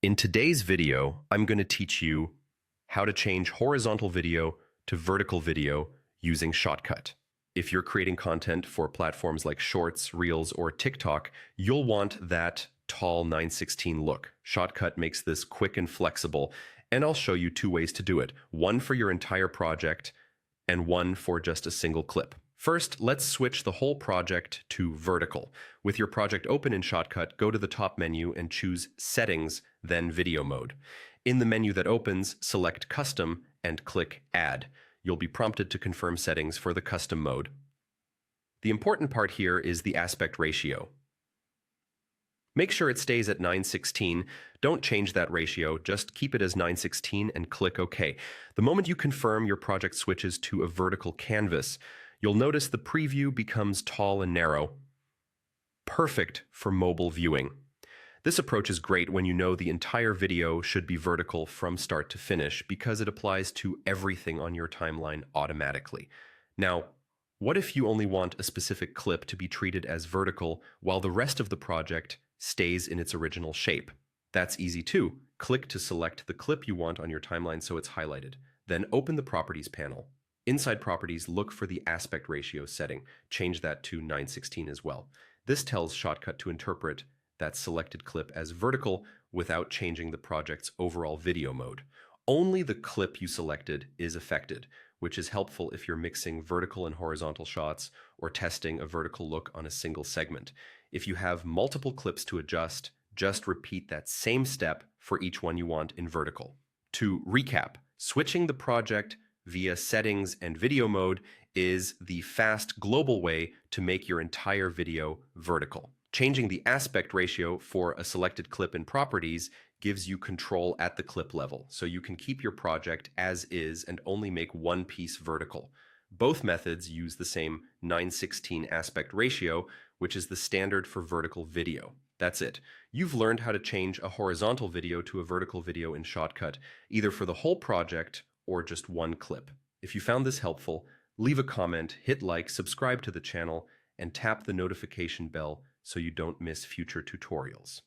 In today's video, I'm going to teach you how to change horizontal video to vertical video using Shotcut. If you're creating content for platforms like Shorts, Reels, or TikTok, you'll want that tall 9:16 look. Shotcut makes this quick and flexible, and I'll show you two ways to do it. One for your entire project and one for just a single clip. First, let's switch the whole project to vertical. With your project open in Shotcut, go to the top menu and choose Settings, then Video Mode. In the menu that opens, select Custom and click Add. You'll be prompted to confirm settings for the custom mode. The important part here is the aspect ratio. Make sure it stays at 9:16. Don't change that ratio, just keep it as 9:16 and click OK. The moment you confirm your project switches to a vertical canvas, you'll notice the preview becomes tall and narrow, perfect for mobile viewing. This approach is great when you know the entire video should be vertical from start to finish because it applies to everything on your timeline automatically. Now, what if you only want a specific clip to be treated as vertical while the rest of the project stays in its original shape? That's easy too. Click to select the clip you want on your timeline so it's highlighted. Then open the Properties panel. Inside Properties, look for the aspect ratio setting. Change that to 9:16 as well. This tells Shotcut to interpret that selected clip as vertical without changing the project's overall video mode. Only the clip you selected is affected, which is helpful if you're mixing vertical and horizontal shots or testing a vertical look on a single segment. If you have multiple clips to adjust, just repeat that same step for each one you want in vertical. To recap, switching the project via settings and video mode is the fast global way to make your entire video vertical. Changing the aspect ratio for a selected clip in Properties gives you control at the clip level, so you can keep your project as is and only make one piece vertical. Both methods use the same 9:16 aspect ratio, which is the standard for vertical video. That's it. You've learned how to change a horizontal video to a vertical video in Shotcut, either for the whole project or just one clip. If you found this helpful, leave a comment, hit like, subscribe to the channel, and tap the notification bell so you don't miss future tutorials.